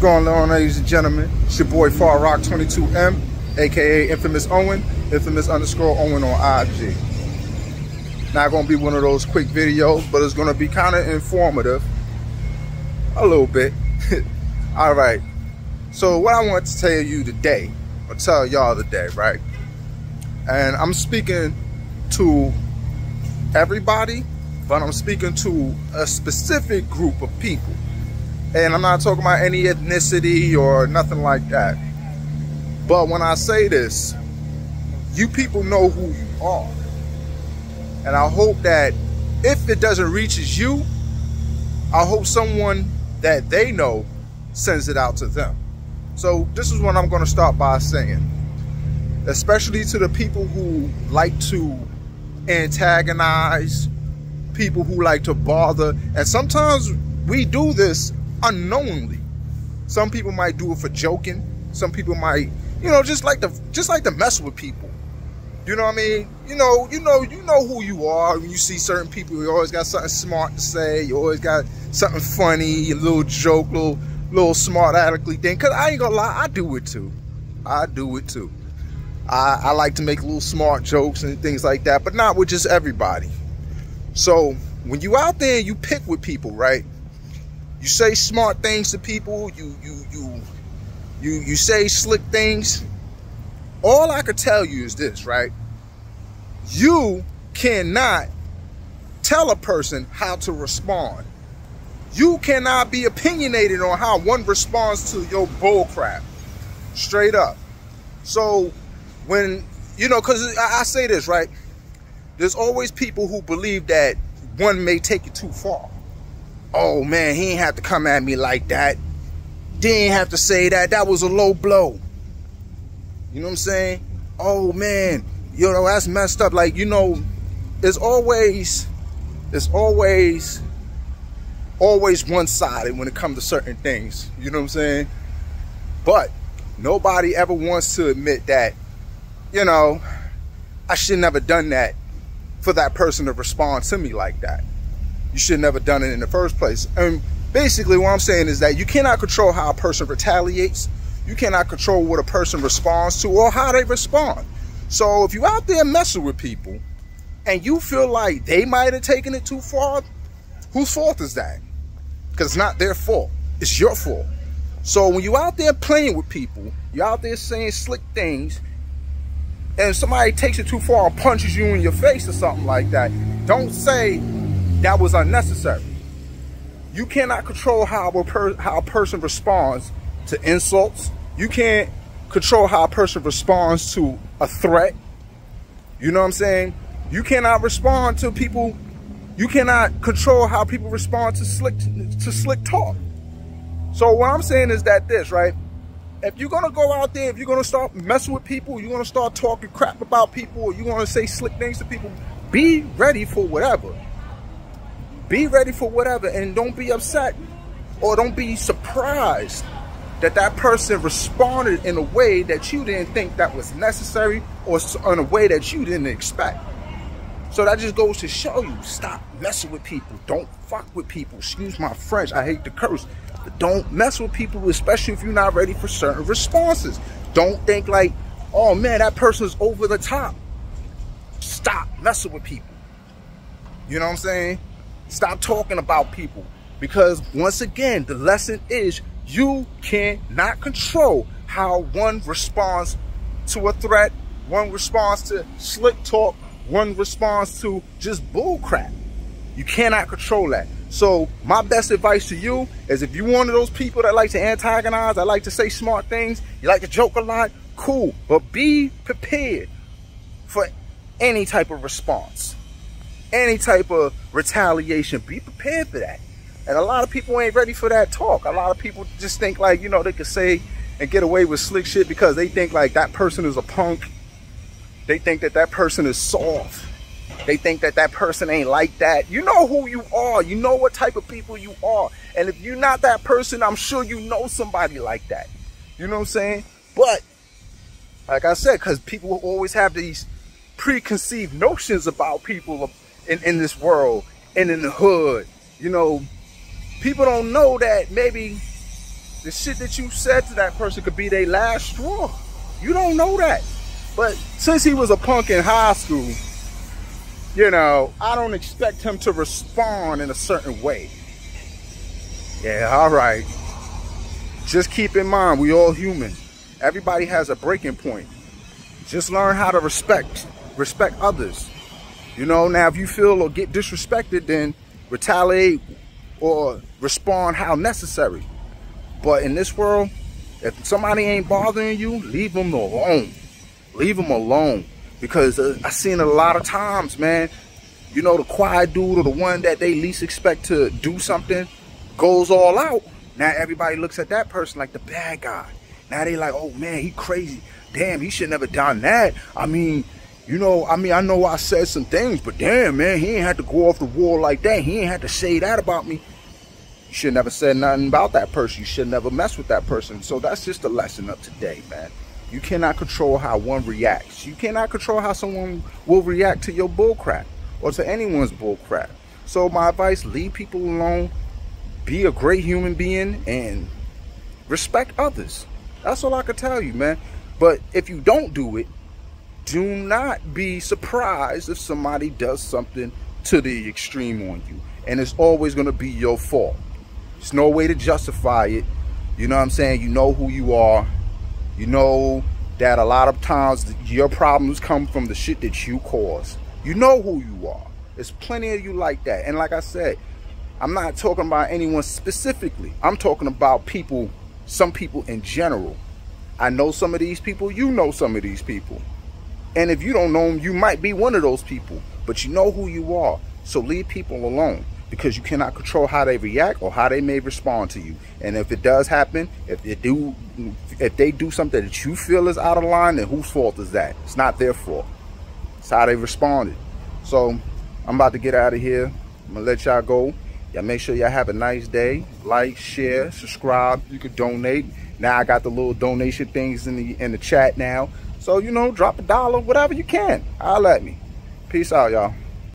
going on, ladies and gentlemen? It's your boy Far Rock 22M, aka Infamous Owen, Infamous_Owen on IG. Not gonna be one of those quick videos, but it's gonna be kind of informative, a little bit. All right. So what I want to tell you today, or tell y'all today, right? And I'm speaking to everybody, but I'm speaking to a specific group of people. And I'm not talking about any ethnicity or nothing like that. But when I say this, you people know who you are. And I hope that if it doesn't reach you, I hope someone that they know sends it out to them. So this is what I'm going to start by saying. Especially to the people who like to antagonize, people who like to bother. And sometimes we do this unknowingly. Some people might do it for joking. Some people might, just like to mess with people. You know what I mean? You know who you are. When you see certain people, you always got something smart to say. You always got something funny, a little joke, little smart aleckly thing. Cause I ain't gonna lie, I do it too. I do it too. I like to make little smart jokes and things like that, but not with just everybody. So when you out there and you pick with people, right? You say smart things to people. You say slick things. All I could tell you is this, right? You cannot tell a person how to respond. You cannot be opinionated on how one responds to your bull crap. Straight up. So when, because I say this, right? There's always people who believe that one may take it too far. Oh man, he ain't have to come at me like that. They ain't have to say that. That was a low blow. You know what I'm saying? Oh man, that's messed up. Like, it's always one-sided when it comes to certain things. You know what I'm saying? But nobody ever wants to admit that, I should never done that for that person to respond to me like that. You should never done it in the first place. And basically what I'm saying is that you cannot control how a person retaliates. You cannot control what a person responds to or how they respond. So if you out there messing with people and you feel like they might have taken it too far, whose fault is that? Because it's not their fault. It's your fault. So when you out there playing with people, you're out there saying slick things, and somebody takes it too far or punches you in your face or something like that, don't say that was unnecessary. You cannot control how a person responds to insults. You can't control how a person responds to a threat. You know what I'm saying? You cannot respond to people. You cannot control how people respond to slick talk. So what I'm saying is that this, right? If you're gonna go out there, if you're gonna start messing with people, you're gonna start talking crap about people, or you're gonna say slick things to people, be ready for whatever. Be ready for whatever, and don't be upset or don't be surprised that that person responded in a way that you didn't think that was necessary, or in a way that you didn't expect. So that just goes to show you, stop messing with people. Don't fuck with people. Excuse my French, I hate to curse. But don't mess with people, especially if you're not ready for certain responses. Don't think like, oh man, that person's over the top. Stop messing with people. You know what I'm saying? Stop talking about people. Because once again, the lesson is you cannot control how one responds to a threat, one responds to slick talk, one responds to just bull crap. You cannot control that. So my best advice to you is, if you're one of those people that like to antagonize, that like to say smart things, you like to joke a lot, cool. But be prepared for any type of response, any type of retaliation. Be prepared for that. And a lot of people ain't ready for that talk. A lot of people just think like, they could say and get away with slick shit because they think like that person is a punk. They think that that person is soft. They think that that person ain't like that. You know who you are. You know what type of people you are. And if you're not that person, I'm sure you know somebody like that. You know what I'm saying? But, like I said, because people always have these preconceived notions about people in this world and in the hood. People don't know that maybe the shit that you said to that person could be their last straw. You don't know that. But since he was a punk in high school, you know, I don't expect him to respond in a certain way. Yeah, all right. Just keep in mind, we all human. Everybody has a breaking point. Just learn how to respect others. You know, now if you feel or get disrespected, then retaliate or respond how necessary. But in this world, if somebody ain't bothering you, leave them alone. Leave them alone. Because I've seen it a lot of times, man. You know, the quiet dude or the one that they least expect to do something goes all out. Now everybody looks at that person like the bad guy. Now they like, oh man, he crazy. Damn, he should never done that. I mean, you know, I know I said some things, but damn, man, he ain't had to go off the wall like that. He ain't had to say that about me. You should never said nothing about that person. You should never mess with that person. So that's just a lesson of today, man. You cannot control how one reacts. You cannot control how someone will react to your bullcrap or to anyone's bullcrap. So my advice, leave people alone. Be a great human being and respect others. That's all I can tell you, man. But if you don't do it, do not be surprised if somebody does something to the extreme on you. And it's always going to be your fault. There's no way to justify it. You know what I'm saying? You know who you are. You know that a lot of times your problems come from the shit that you cause. You know who you are. There's plenty of you like that. And like I said, I'm not talking about anyone specifically. I'm talking about people, some people in general. I know some of these people. You know some of these people. And if you don't know them, you might be one of those people. But you know who you are. So leave people alone. Because you cannot control how they react or how they may respond to you. And if it does happen, if they do something that you feel is out of line, then whose fault is that? It's not their fault. It's how they responded. So I'm about to get out of here. I'm going to let y'all go. Y'all make sure y'all have a nice day. Like, share, subscribe. You could donate. Now I got the little donation things in the chat now. So, you know, drop $1, whatever you can. Holla at me. Peace out, y'all.